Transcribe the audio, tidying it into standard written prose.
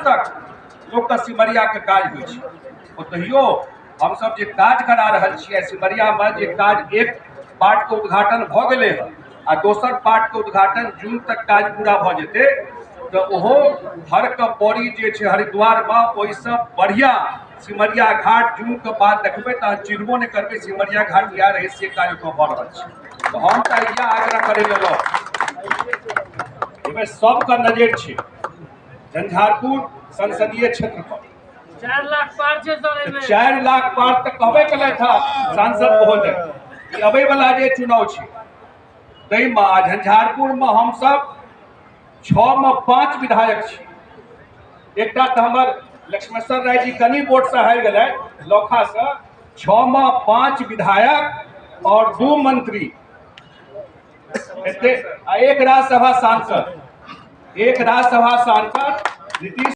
तक लोग का सिमरिया के काज हो तहियो हम सब जे काज करा रहल छियै सिमरिया में जे काज एक पार्ट के उद्घाटन भ गेले है आ दोसर पार्ट के उद्घाटन जून तक काज पूरा भ जेते तो ओहो हर के पौड़ी जे छै हरिद्वार में ओहि सब बढ़िया सिमरिया घाट जून के बाद देखबे तो चिन्हबो नहीं करबे सिमरिया घाट या रहे से कार्य भ रहल छै। तो हम तो यह आग्रह करे सबका नजर छै झंझारपुर संसदीय क्षेत्र पर 4 लाख पार छै 4 लाख पार तक कहबे कले था सांसद महोदय अबे वाला जे चुनाव छै तई में झंझारपुर में हम सब 6 में 5 विधायक छी। एकटा तो हमर लक्ष्मेश्वर राय जी कनी वोट से हार गए लौखा से 6 में 5 विधायक और 2 मंत्री एक राज्यसभा सांसद नीतीश